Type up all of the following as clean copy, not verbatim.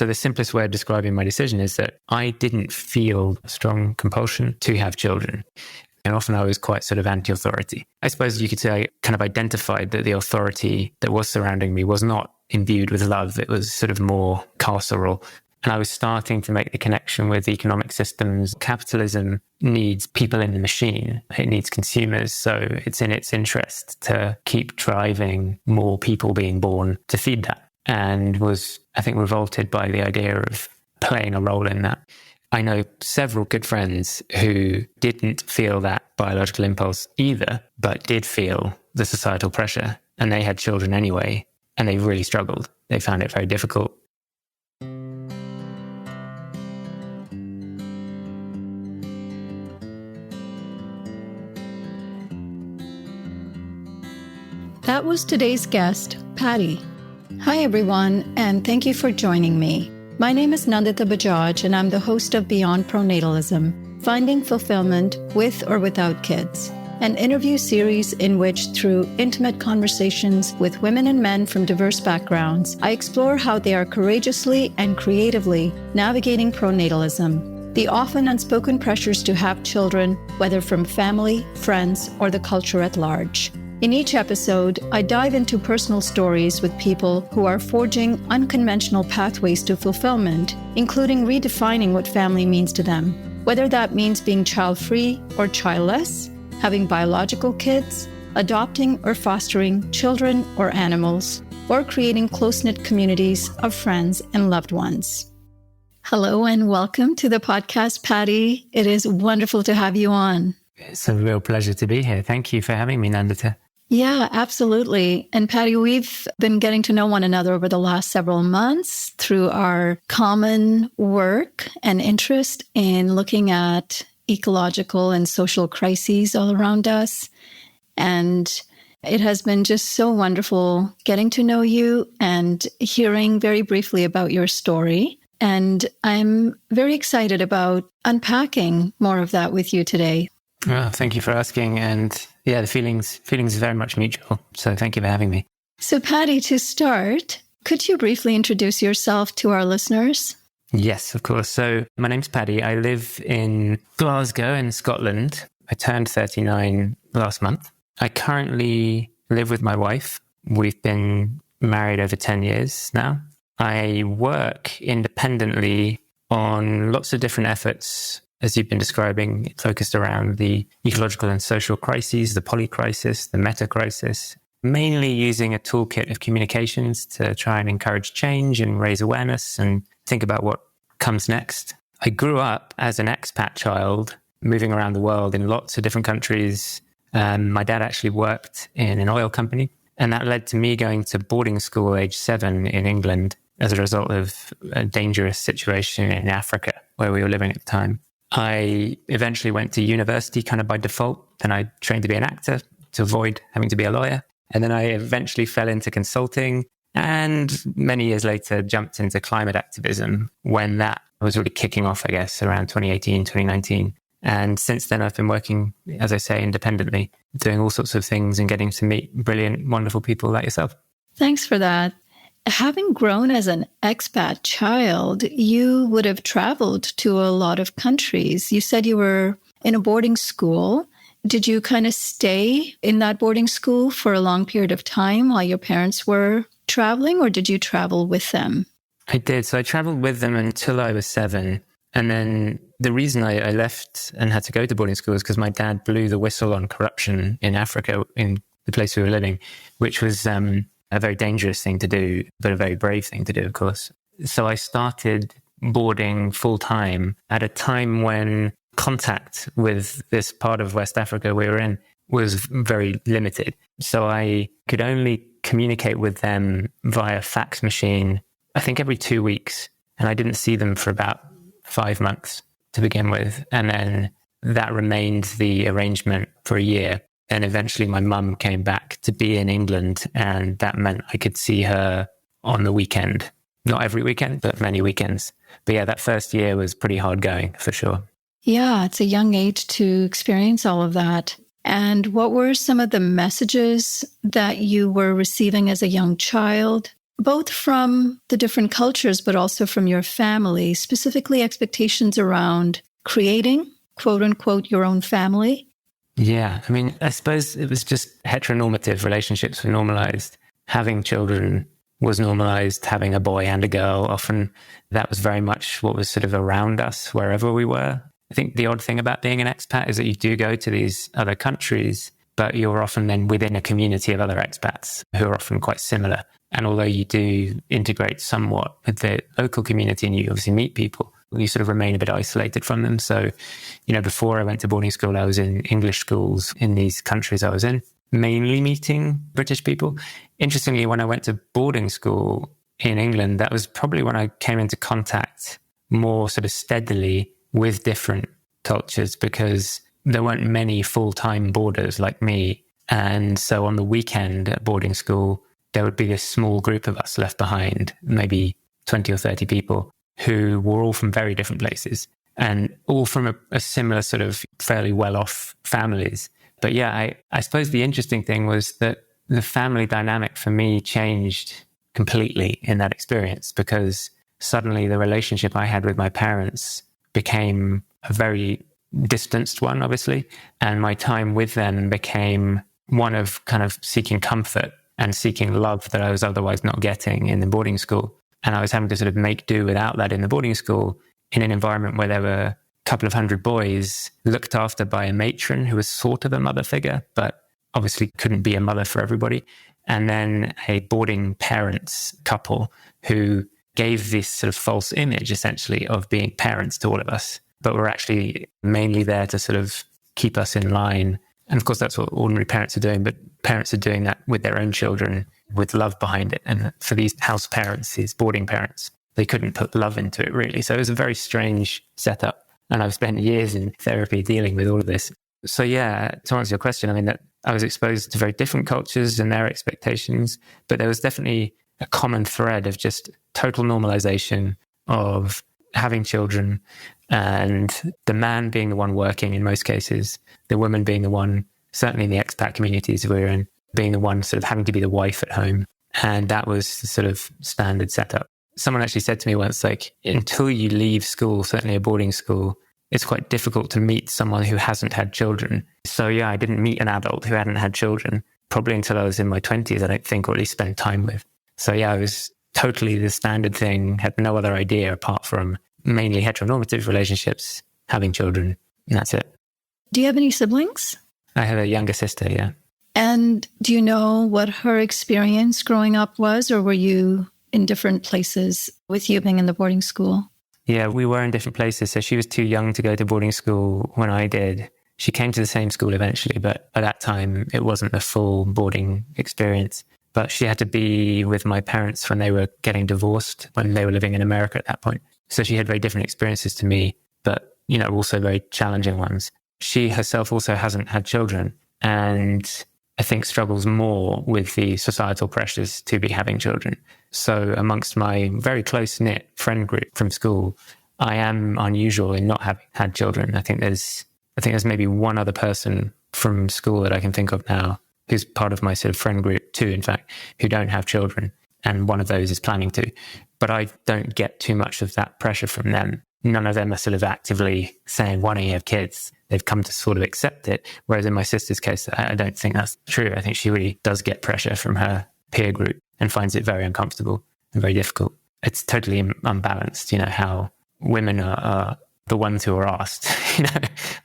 So the simplest way of describing my decision is that I didn't feel a strong compulsion to have children. And often I was quite sort of anti-authority. I suppose you could say I kind of identified that the authority that was surrounding me was not imbued with love. It was sort of more carceral. And I was starting to make the connection with economic systems. Capitalism needs people in the machine. It needs consumers. So it's in its interest to keep driving more people being born to feed that. And was, I think, revolted by the idea of playing a role in that. I know several good friends who didn't feel that biological impulse either, but did feel the societal pressure. And they had children anyway, and they really struggled. They found it very difficult. That was today's guest, Paddy. Hi, everyone, and thank you for joining me. My name is Nandita Bajaj, and I'm the host of Beyond Pronatalism, Finding Fulfillment with or Without Kids, an interview series in which, through intimate conversations with women and men from diverse backgrounds, I explore how they are courageously and creatively navigating pronatalism, the often unspoken pressures to have children, whether from family, friends, or the culture at large. In each episode, I dive into personal stories with people who are forging unconventional pathways to fulfillment, including redefining what family means to them, whether that means being child-free or childless, having biological kids, adopting or fostering children or animals, or creating close-knit communities of friends and loved ones. Hello and welcome to the podcast, Paddy. It is wonderful to have you on. It's a real pleasure to be here. Thank you for having me, Nandita. Yeah, absolutely. And Paddy, we've been getting to know one another over the last several months through our common work and interest in looking at ecological and social crises all around us. And it has been just so wonderful getting to know you and hearing very briefly about your story. And I'm very excited about unpacking more of that with you today. Well, thank you for asking. And yeah, the feelings very much mutual. So thank you for having me. So Paddy, to start, could you briefly introduce yourself to our listeners? Yes, of course. So my name's Paddy. I live in Glasgow in Scotland. I turned 39 last month. I currently live with my wife. We've been married over 10 years now. I work independently on lots of different efforts, as you've been describing, focused around the ecological and social crises, the poly crisis, the meta crisis, mainly using a toolkit of communications to try and encourage change and raise awareness and think about what comes next. I grew up as an expat child, moving around the world in lots of different countries. My dad actually worked in an oil company, and that led to me going to boarding school age 7 in England as a result of a dangerous situation in Africa where we were living at the time. I eventually went to university kind of by default. Then I trained to be an actor to avoid having to be a lawyer. And then I eventually fell into consulting and many years later jumped into climate activism when that was really kicking off, I guess, around 2018, 2019. And since then I've been working, as I say, independently, doing all sorts of things and getting to meet brilliant, wonderful people like yourself. Thanks for that. Having grown as an expat child, you would have traveled to a lot of countries. You said you were in a boarding school. Did you kind of stay in that boarding school for a long period of time while your parents were traveling, or did you travel with them? I did. So I traveled with them until I was 7. And then the reason I left and had to go to boarding school is because my dad blew the whistle on corruption in Africa, in the place we were living, which was a very dangerous thing to do, but a very brave thing to do, of course. So I started boarding full time at a time when contact with this part of West Africa we were in was very limited. So I could only communicate with them via fax machine, I think every 2 weeks. And I didn't see them for about 5 months to begin with. And then that remained the arrangement for a year. And eventually my mum came back to be in England, and that meant I could see her on the weekend. Not every weekend, but many weekends. But yeah, that first year was pretty hard going for sure. Yeah, it's a young age to experience all of that. And what were some of the messages that you were receiving as a young child? both from the different cultures, but also from your family, specifically expectations around creating, quote unquote, your own family? Yeah, I mean, I suppose it was just heteronormative relationships were normalized. Having children was normalized, having a boy and a girl. Often that was very much what was sort of around us wherever we were. I think the odd thing about being an expat is that you do go to these other countries, but you're often then within a community of other expats who are often quite similar. And although you do integrate somewhat with the local community and you obviously meet people, you sort of remain a bit isolated from them. So, before I went to boarding school, I was in English schools in these countries I was in, mainly meeting British people. Interestingly, when I went to boarding school in England, that was probably when I came into contact more sort of steadily with different cultures, because there weren't many full-time boarders like me. And so on the weekend at boarding school, there would be this small group of us left behind, maybe 20 or 30 people, who were all from very different places and all from a similar sort of fairly well-off families. But yeah, I suppose the interesting thing was that the family dynamic for me changed completely in that experience, because suddenly the relationship I had with my parents became a very distanced one, obviously. And my time with them became one of kind of seeking comfort and seeking love that I was otherwise not getting in the boarding school. And I was having to sort of make do without that in the boarding school, in an environment where there were a couple of hundred boys looked after by a matron who was sort of a mother figure, but obviously couldn't be a mother for everybody. And then a boarding parents couple who gave this sort of false image, essentially, of being parents to all of us, but were actually mainly there to sort of keep us in line. And of course, that's what ordinary parents are doing, but parents are doing that with their own children, with love behind it. And for these house parents, these boarding parents, they couldn't put love into it, really. So it was a very strange setup. And I've spent years in therapy dealing with all of this. So yeah, to answer your question, I mean, that I was exposed to very different cultures and their expectations, but there was definitely a common thread of just total normalization of having children, and the man being the one working in most cases, the woman being the one, certainly in the expat communities we're in, being the one sort of having to be the wife at home. And that was the sort of standard setup. Someone actually said to me once, like, until you leave school, certainly a boarding school, it's quite difficult to meet someone who hasn't had children. So yeah, I didn't meet an adult who hadn't had children, probably until I was in my 20s, I don't think, or at least spend time with. So yeah, I was totally the standard thing, had no other idea apart from mainly heteronormative relationships, having children, and that's it. Do you have any siblings? I have a younger sister, yeah. And do you know what her experience growing up was, or were you in different places with you being in the boarding school? Yeah, we were in different places. So she was too young to go to boarding school when I did. She came to the same school eventually, but at that time it wasn't a full boarding experience. But she had to be with my parents when they were getting divorced, when they were living in America at that point. So she had very different experiences to me, but, also very challenging ones. She herself also hasn't had children, and I think struggles more with the societal pressures to be having children. So amongst my very close-knit friend group from school, I am unusual in not having had children. I think there's maybe one other person from school that I can think of now who's part of my sort of friend group too, in fact, who don't have children. And one of those is planning to. But I don't get too much of that pressure from them. None of them are sort of actively saying, why don't you have kids? They've come to sort of accept it. Whereas in my sister's case, I don't think that's true. I think she really does get pressure from her peer group and finds it very uncomfortable and very difficult. It's totally unbalanced, how women are the ones who are asked,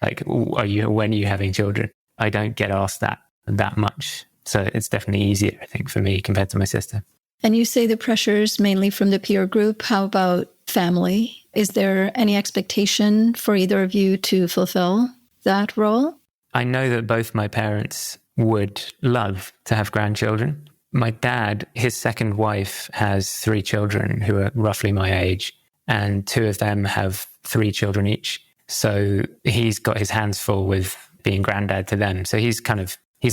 like, when are you having children? I don't get asked that much. So it's definitely easier, I think, for me compared to my sister. And you say the pressures mainly from the peer group. How about family? Is there any expectation for either of you to fulfill that role? I know that both my parents would love to have grandchildren. My dad, his second wife, has 3 children who are roughly my age, and 2 of them have 3 children each. So he's got his hands full with being granddad to them. So he's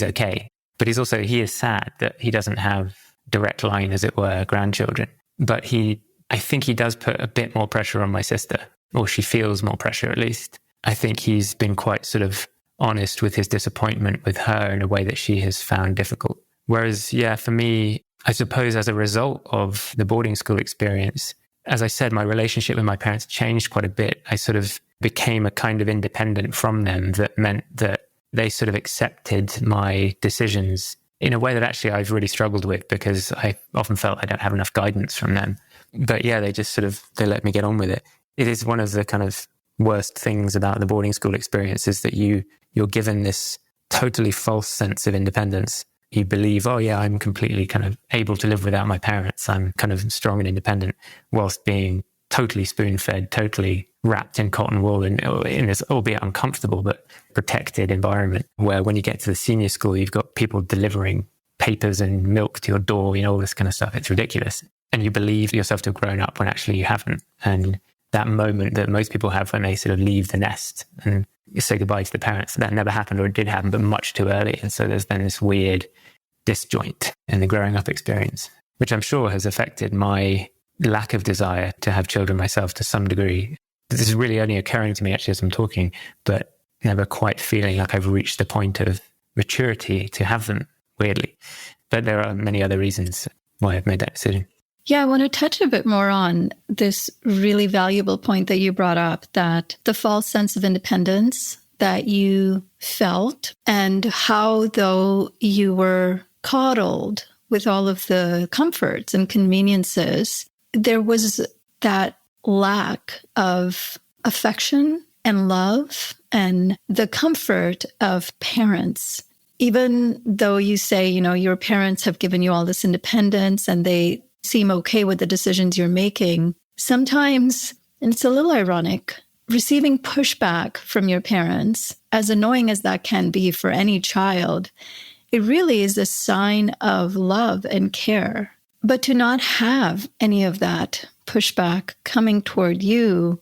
okay. But he is sad that he doesn't have direct line, as it were, grandchildren. But I think he does put a bit more pressure on my sister, or she feels more pressure at least. I think he's been quite sort of honest with his disappointment with her in a way that she has found difficult. Whereas, yeah, for me, I suppose as a result of the boarding school experience, as I said, my relationship with my parents changed quite a bit. I sort of became a kind of independent from them that meant that they sort of accepted my decisions in a way that actually I've really struggled with because I often felt I don't have enough guidance from them. But yeah, they let me get on with it. It is one of the kind of worst things about the boarding school experience is that you're given this totally false sense of independence. You believe, oh yeah, I'm completely kind of able to live without my parents. I'm kind of strong and independent, whilst being totally spoon-fed, totally wrapped in cotton wool and in this, albeit uncomfortable, but protected environment where when you get to the senior school, you've got people delivering papers and milk to your door, all this kind of stuff. It's ridiculous. And you believe yourself to have grown up when actually you haven't. And that moment that most people have when they sort of leave the nest and say goodbye to the parents, that never happened, or it did happen, but much too early. And so there's then this weird disjoint in the growing up experience, which I'm sure has affected my lack of desire to have children myself to some degree. This is really only occurring to me actually as I'm talking, but never quite feeling like I've reached the point of maturity to have them, weirdly. But there are many other reasons why I've made that decision. Yeah, I want to touch a bit more on this really valuable point that you brought up, that the false sense of independence that you felt and how, though you were coddled with all of the comforts and conveniences, there was that lack of affection and love and the comfort of parents. Even though you say, your parents have given you all this independence and they seem okay with the decisions you're making, sometimes, and it's a little ironic, receiving pushback from your parents, as annoying as that can be for any child, it really is a sign of love and care. But to not have any of that pushback coming toward you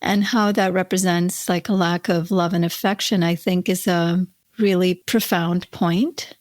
and how that represents like a lack of love and affection, I think is a really profound point.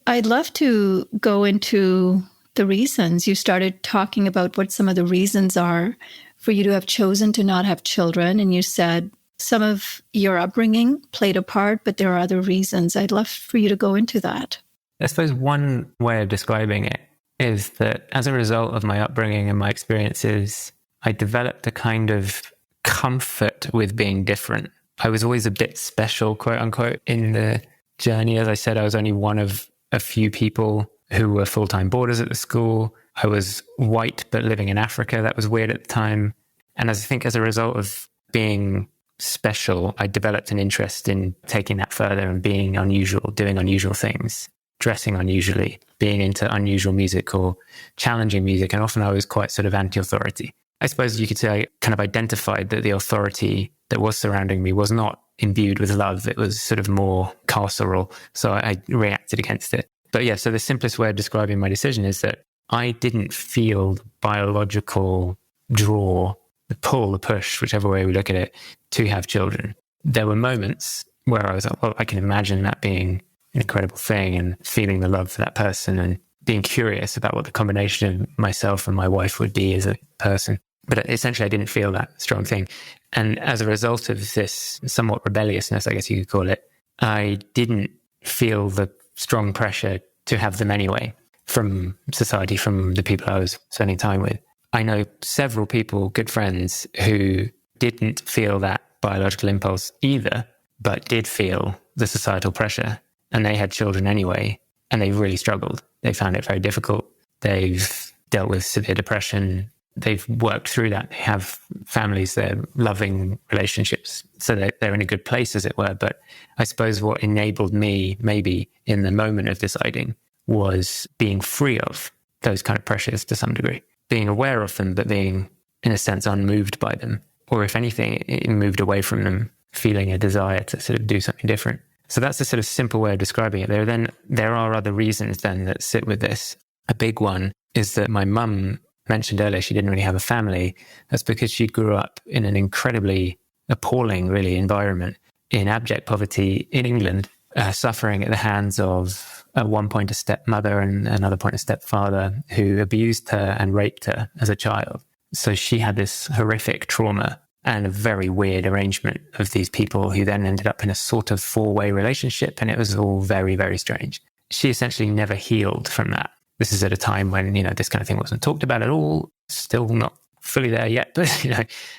I'd love to go into the reasons. You started talking about what some of the reasons are for you to have chosen to not have children. And you said some of your upbringing played a part, but there are other reasons. I'd love for you to go into that. I suppose one way of describing it is that as a result of my upbringing and my experiences, I developed a kind of comfort with being different. I was always a bit special, quote unquote, in the journey. As I said, I was only one of a few people who were full-time boarders at the school. I was white, but living in Africa. That was weird at the time. And I think as a result of being special, I developed an interest in taking that further and being unusual, doing unusual things, dressing unusually, being into unusual music or challenging music. And often I was quite sort of anti-authority. I suppose you could say I kind of identified that the authority that was surrounding me was not imbued with love. It was sort of more carceral. So I reacted against it. But yeah, so the simplest way of describing my decision is that I didn't feel the biological draw, the pull, the push, whichever way we look at it, to have children. There were moments where I was like, well, I can imagine that being an incredible thing and feeling the love for that person and being curious about what the combination of myself and my wife would be as a person. But essentially, I didn't feel that strong thing. And as a result of this somewhat rebelliousness, I guess you could call it, I didn't feel the strong pressure to have them anyway from society, from the people I was spending time with. I know several people, good friends, who didn't feel that biological impulse either, but did feel the societal pressure. And they had children anyway, and they really struggled. They found it very difficult. They've dealt with severe depression. They've worked through that. They have families, they're loving relationships. So they're in a good place, as it were. But I suppose what enabled me, maybe in the moment of deciding, was being free of those kind of pressures to some degree. Being aware of them, but being, in a sense, unmoved by them. Or if anything, it moved away from them, feeling a desire to sort of do something different. So that's a sort of simple way of describing it. There are other reasons then that sit with this. A big one is that my mum mentioned earlier she didn't really have a family. That's because she grew up in an incredibly appalling, really, environment in abject poverty in England, suffering at the hands of, at one point, a stepmother and another point, a stepfather who abused her and raped her as a child. So she had this horrific trauma and a very weird arrangement of these people who then ended up in a sort of four-way relationship, and it was all very, very strange. She essentially never healed from that. this is at a time when, this kind of thing wasn't talked about at all. Still not fully there yet, but,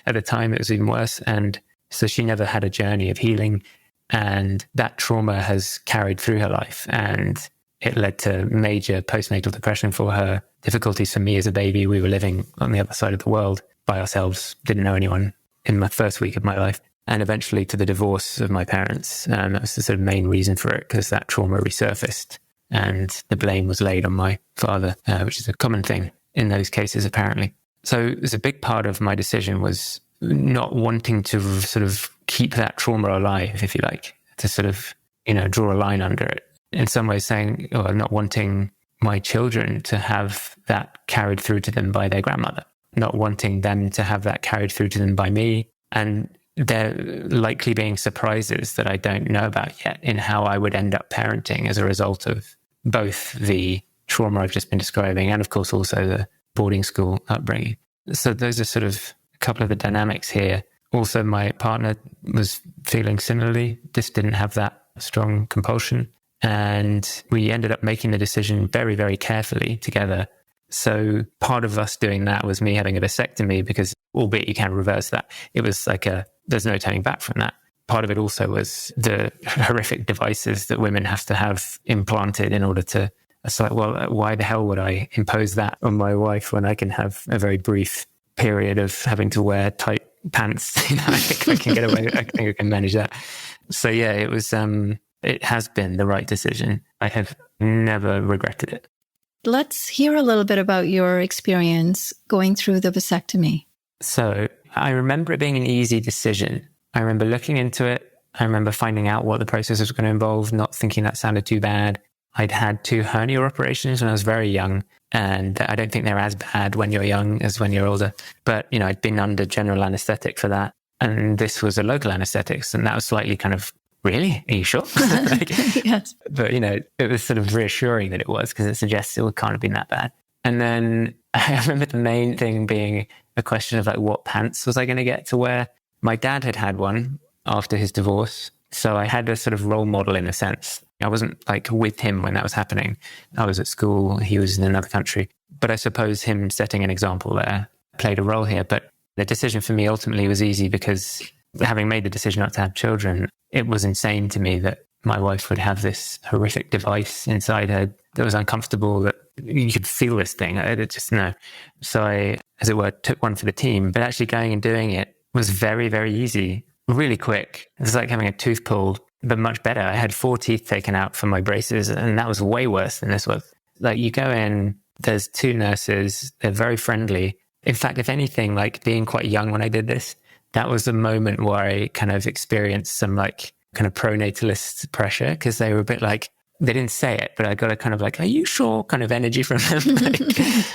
at the time it was even worse. And so she never had a journey of healing. And that trauma has carried through her life. And it led to major postnatal depression for her, difficulties for me as a baby. We were living on the other side of the world by ourselves, didn't know anyone in my first week of my life. And eventually to the divorce of my parents. And that was the sort of main reason for it, because that trauma resurfaced and the blame was laid on my father, which is a common thing in those cases, apparently. So there's a big part of my decision was not wanting to sort of keep that trauma alive, if you like, to sort of, draw a line under it. In some ways saying, not wanting my children to have that carried through to them by their grandmother, not wanting them to have that carried through to them by me. And there likely being surprises that I don't know about yet in how I would end up parenting as a result of both the trauma I've just been describing and, of course, also the boarding school upbringing. So those are sort of a couple of the dynamics here. Also, my partner was feeling similarly, just didn't have that strong compulsion. And we ended up making the decision very, very carefully together. So part of us doing that was me having a vasectomy, because albeit you can reverse that, it was like there's no turning back from that. Part of it also was the horrific devices that women have to have implanted in order to, it's like, well, why the hell would I impose that on my wife when I can have a very brief period of having to wear tight pants? I think I can get away. I think I can manage that. So yeah, it has been the right decision. I have never regretted it. Let's hear a little bit about your experience going through the vasectomy. So I remember it being an easy decision. I remember looking into it. I remember finding out what the process was going to involve, not thinking that sounded too bad. I'd had 2 hernia operations when I was very young, and I don't think they're as bad when you're young as when you're older. But, I'd been under general anesthetic for that. And this was a local anesthetics, and that was slightly kind of, really? Are you sure? Yes. But, it was sort of reassuring that it was, because it suggests it can't have been that bad. And then I remember the main thing being a question of like, what pants was I going to get to wear? My dad had one after his divorce. So I had a sort of role model in a sense. I wasn't like with him when that was happening. I was at school. He was in another country. But I suppose him setting an example there played a role here. But the decision for me ultimately was easy, because having made the decision not to have children, it was insane to me that my wife would have this horrific device inside her that was uncomfortable, that you could feel this thing. It just, no. So I, as it were, took one for the team. But actually going and doing it was very, very easy, really quick. It was like having a tooth pulled, but much better. I had 4 teeth taken out from my braces, and that was way worse than this was. Like, you go in, there's 2 nurses, they're very friendly. In fact, if anything, like being quite young when I did this, that was the moment where I kind of experienced some like kind of pronatalist pressure, because they were a bit like, they didn't say it, but I got a kind of like, are you sure kind of energy from them?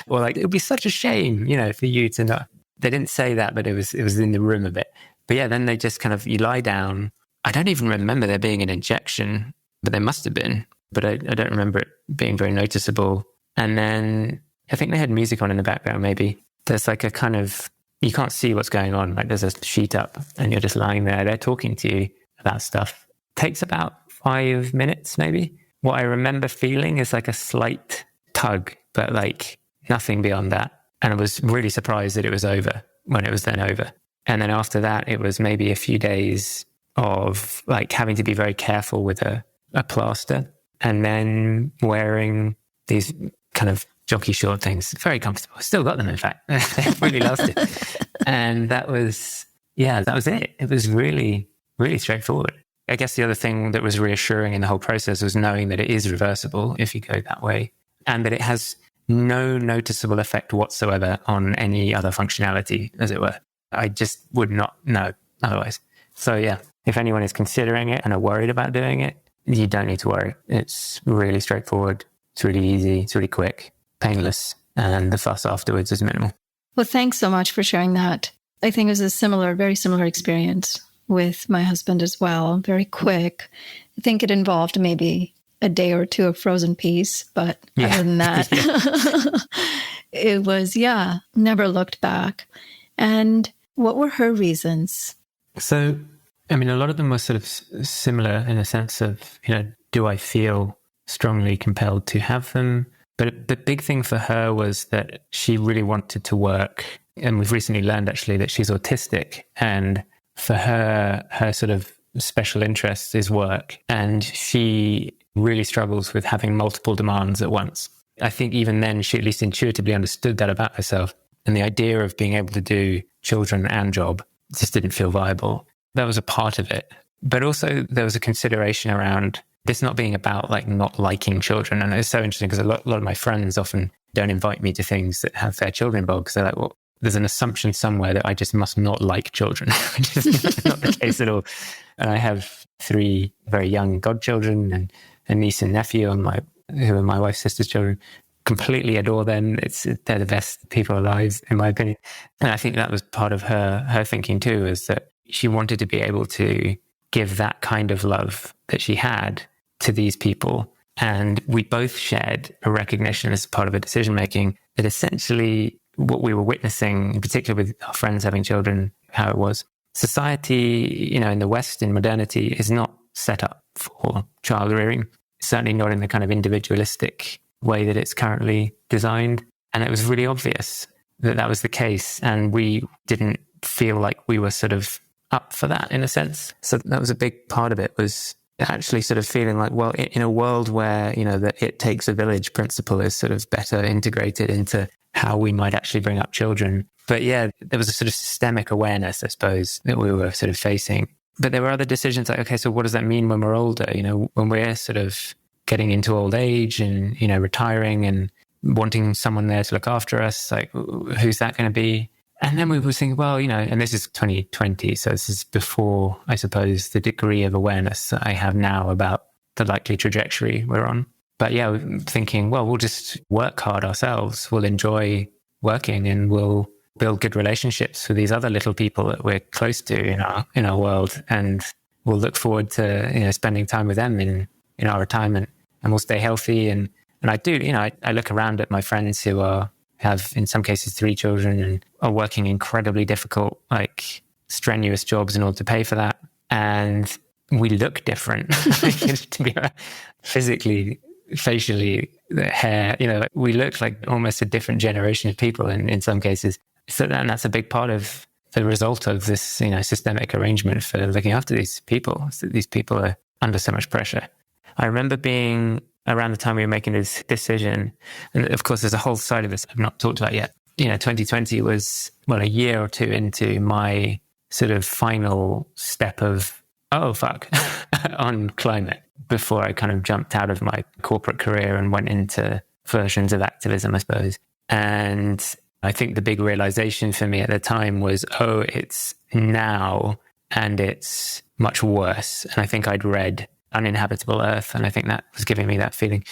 Or like, it would be such a shame, for you to not. They didn't say that, but it was in the room a bit. But yeah, then they just kind of, you lie down. I don't even remember there being an injection, but there must have been. But I don't remember it being very noticeable. And then I think they had music on in the background, maybe. There's like a kind of, you can't see what's going on. Like there's a sheet up and you're just lying there. They're talking to you about stuff. Takes about 5 minutes, maybe. What I remember feeling is like a slight tug, but like nothing beyond that. And I was really surprised that it was over when it was then over. And then after that, it was maybe a few days of like having to be very careful with a plaster, and then wearing these kind of jockey short things. Very comfortable. I still got them, in fact. They really lasted. And that was it. It was really, really straightforward. I guess the other thing that was reassuring in the whole process was knowing that it is reversible if you go that way, and that it has no noticeable effect whatsoever on any other functionality, as it were. I just would not know otherwise. So yeah, if anyone is considering it and are worried about doing it, you don't need to worry. It's really straightforward. It's really easy. It's really quick, painless, and the fuss afterwards is minimal. Well, thanks so much for sharing that. I think it was a very similar experience with my husband as well. Very quick. I think it involved maybe a day or 2 of frozen peas, but other than that, it was, never looked back. And what were her reasons? So, I mean, a lot of them were sort of similar in a sense of, do I feel strongly compelled to have them? But the big thing for her was that she really wanted to work. And we've recently learned actually that she's autistic. And for her, her sort of special interest is work. And she really struggles with having multiple demands at once. I think even then, she at least intuitively understood that about herself. And the idea of being able to do children and job just didn't feel viable. That was a part of it. But also there was a consideration around this not being about like not liking children. And it's so interesting because a lot of my friends often don't invite me to things that have their children involved because they're like, well, there's an assumption somewhere that I just must not like children, which is not the case at all. And I have 3 very young godchildren and a niece and nephew who are my wife's sister's children. Completely adore them. They're the best people alive, in my opinion. And I think that was part of her thinking too, is that she wanted to be able to give that kind of love that she had to these people. And we both shared a recognition as part of a decision making that essentially what we were witnessing, in particular with our friends having children, how it was. Society, in the West, in modernity, is not set up for child rearing. Certainly not in the kind of individualistic way that it's currently designed. And it was really obvious that that was the case. And we didn't feel like we were sort of up for that in a sense. So that was a big part of it, was actually sort of feeling like, well, in a world where, the it takes a village principle is sort of better integrated into how we might actually bring up children. But yeah, there was a sort of systemic awareness, I suppose, that we were sort of facing. But there were other decisions like, okay, so what does that mean when we're older? When we're sort of getting into old age and, retiring and wanting someone there to look after us, like, who's that going to be? And then we were thinking, well, and this is 2020, so this is before, I suppose, the degree of awareness that I have now about the likely trajectory we're on. But yeah, thinking, well, we'll just work hard ourselves. We'll enjoy working and we'll build good relationships with these other little people that we're close to in our world. And we'll look forward to, spending time with them in our retirement, and we'll stay healthy. And I do, I look around at my friends who have in some cases 3 children and are working incredibly difficult, like strenuous jobs in order to pay for that. And we look different to be physically, facially, the hair, we look like almost a different generation of people in some cases. So that's a big part of the result of this, systemic arrangement for looking after these people. So these people are under so much pressure. I remember being around the time we were making this decision, and of course there's a whole side of this I've not talked about yet. 2020 was, a year or 2 into my sort of final step of, oh, fuck, on climate, before I kind of jumped out of my corporate career and went into versions of activism, I suppose. And I think the big realization for me at the time was, oh, it's now and it's much worse. And I think I'd read Uninhabitable Earth, and I think that was giving me that feeling.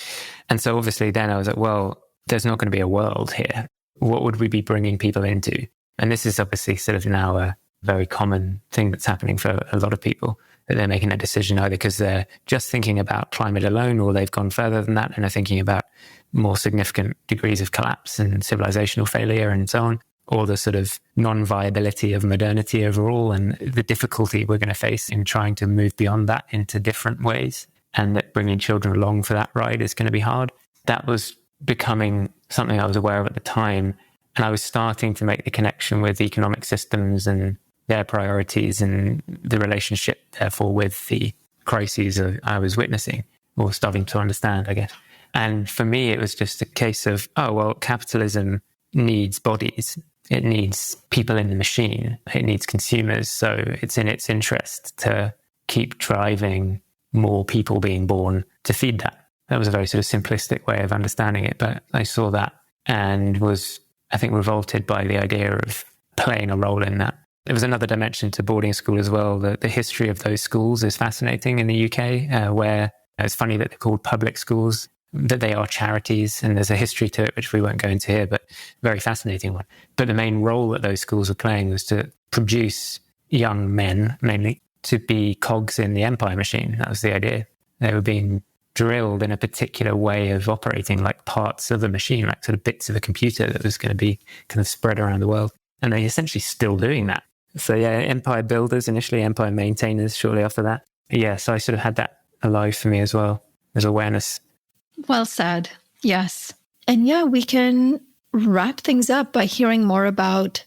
And so obviously then I was like, well, there's not going to be a world here. What would we be bringing people into? And this is obviously sort of now a very common thing that's happening for a lot of people, that they're making that decision either because they're just thinking about climate alone, or they've gone further than that and are thinking about more significant degrees of collapse and civilizational failure and so on, or the sort of non-viability of modernity overall and the difficulty we're going to face in trying to move beyond that into different ways, and that bringing children along for that ride is going to be hard. That was becoming something I was aware of at the time, and I was starting to make the connection with economic systems and their priorities and the relationship, therefore, with the crises I was witnessing, or starting to understand, I guess. And for me, it was just a case of, oh, well, capitalism needs bodies. It needs people in the machine. It needs consumers. So it's in its interest to keep driving more people being born to feed that. That was a very sort of simplistic way of understanding it. But I saw that and was, I think, revolted by the idea of playing a role in that. There was another dimension to boarding school as well. The history of those schools is fascinating in the UK, where it's funny that they're called public schools, that they are charities, and there's a history to it, which we won't go into here, but very fascinating one. But the main role that those schools were playing was to produce young men, mainly, to be cogs in the empire machine. That was the idea. They were being drilled in a particular way of operating, like parts of a machine, like sort of bits of a computer that was going to be kind of spread around the world. And they're essentially still doing that. So yeah, empire builders, initially empire maintainers shortly after that. Yeah, so I sort of had that alive for me as well, as awareness. Well said. Yes. And yeah, we can wrap things up by hearing more about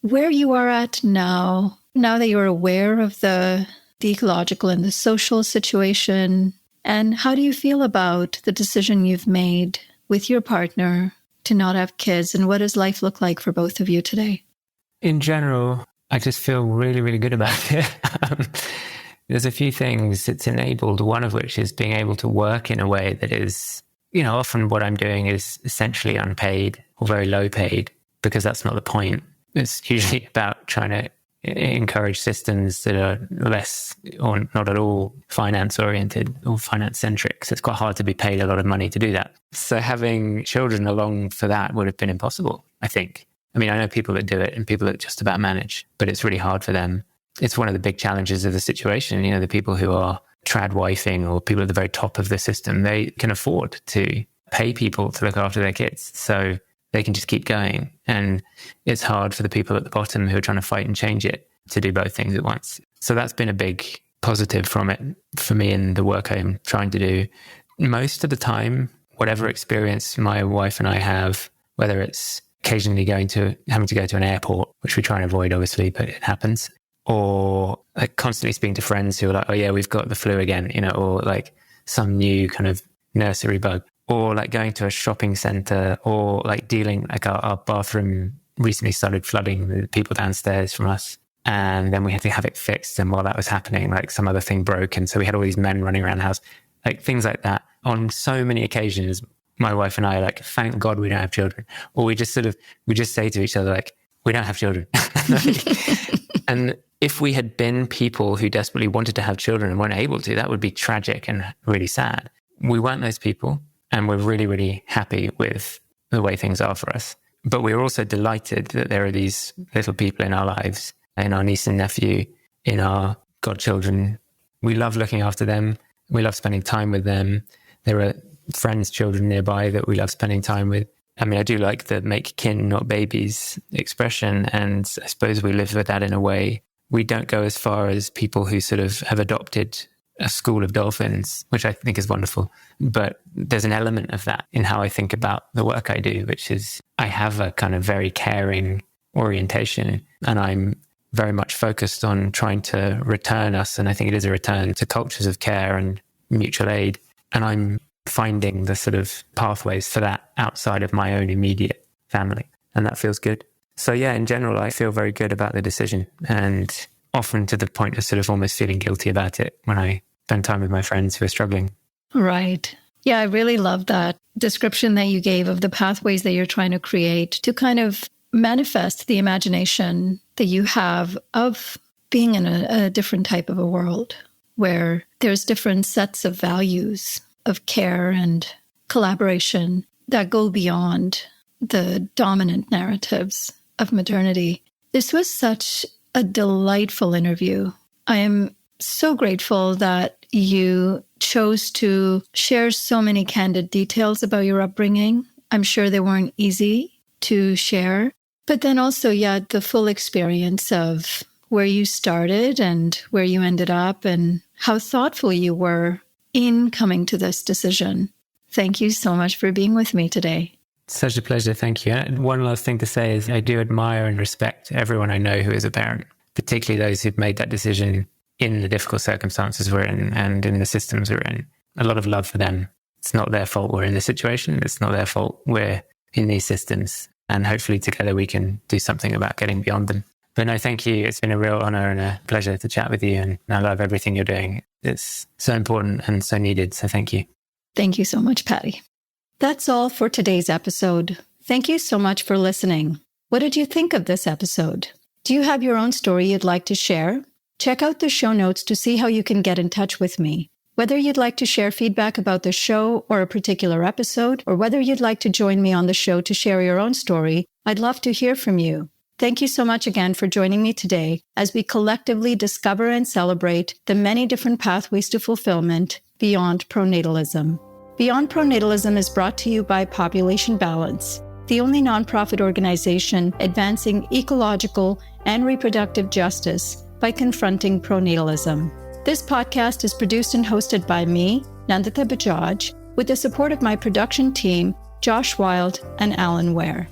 where you are at now that you're aware of the ecological and the social situation. And how do you feel about the decision you've made with your partner to not have kids? And what does life look like for both of you today? In general, I just feel really, really good about it. There's a few things it's enabled, one of which is being able to work in a way that is, often what I'm doing is essentially unpaid or very low paid, because that's not the point. It's usually about trying to encourage systems that are less or not at all finance oriented or finance centric. So it's quite hard to be paid a lot of money to do that. So having children along for that would have been impossible, I think. I mean, I know people that do it and people that just about manage, but it's really hard for them. It's one of the big challenges of the situation. The people who are trad wifing or people at the very top of the system, they can afford to pay people to look after their kids. So they can just keep going. And it's hard for the people at the bottom who are trying to fight and change it to do both things at once. So that's been a big positive from it for me in the work I'm trying to do. Most of the time, whatever experience my wife and I have, whether it's occasionally having to go to an airport, which we try and avoid, obviously, but it happens, or like constantly speaking to friends who are like, oh yeah, we've got the flu again, or like some new kind of nursery bug, or like going to a shopping center, or like dealing, like our bathroom recently started flooding the people downstairs from us. And then we had to have it fixed. And while that was happening, like some other thing broke. And so we had all these men running around the house, like things like that. On so many occasions, my wife and I are like, thank God we don't have children. Or we just say to each other, like, we don't have children. And if we had been people who desperately wanted to have children and weren't able to, that would be tragic and really sad. We weren't those people. And we're really, really happy with the way things are for us. But we're also delighted that there are these little people in our lives, in our niece and nephew, in our godchildren. We love looking after them. We love spending time with them. There are friends' children nearby that we love spending time with. I mean, I do like the make kin, not babies expression. And I suppose we live with that in a way. We don't go as far as people who sort of have adopted a school of dolphins, which I think is wonderful. But there's an element of that in how I think about the work I do, which is I have a kind of very caring orientation, and I'm very much focused on trying to return us, and I think it is a return to cultures of care and mutual aid. And I'm finding the sort of pathways for that outside of my own immediate family. And that feels good. So yeah, in general, I feel very good about the decision, and often to the point of sort of almost feeling guilty about it when I spend time with my friends who are struggling. Right. Yeah, I really love that description that you gave of the pathways that you're trying to create to kind of manifest the imagination that you have of being in a different type of a world where there's different sets of values of care and collaboration that go beyond the dominant narratives of modernity. This was such a delightful interview. I am so grateful that you chose to share so many candid details about your upbringing. I'm sure they weren't easy to share, but then also, the full experience of where you started and where you ended up and how thoughtful you were in coming to this decision. Thank you so much for being with me today. Such a pleasure. Thank you. And one last thing to say is I do admire and respect everyone I know who is a parent, particularly those who've made that decision in the difficult circumstances we're in and in the systems we're in. A lot of love for them. It's not their fault we're in this situation. It's not their fault we're in these systems. And hopefully together we can do something about getting beyond them. But no, thank you. It's been a real honor and a pleasure to chat with you. And I love everything you're doing. It's so important and so needed. So thank you. Thank you so much, Paddy. That's all for today's episode. Thank you so much for listening. What did you think of this episode? Do you have your own story you'd like to share? Check out the show notes to see how you can get in touch with me. Whether you'd like to share feedback about the show or a particular episode, or whether you'd like to join me on the show to share your own story, I'd love to hear from you. Thank you so much again for joining me today as we collectively discover and celebrate the many different pathways to fulfillment beyond pronatalism. Beyond Pronatalism is brought to you by Population Balance, the only nonprofit organization advancing ecological and reproductive justice by confronting pronatalism. This podcast is produced and hosted by me, Nandita Bajaj, with the support of my production team, Josh Wilde, and Alan Ware.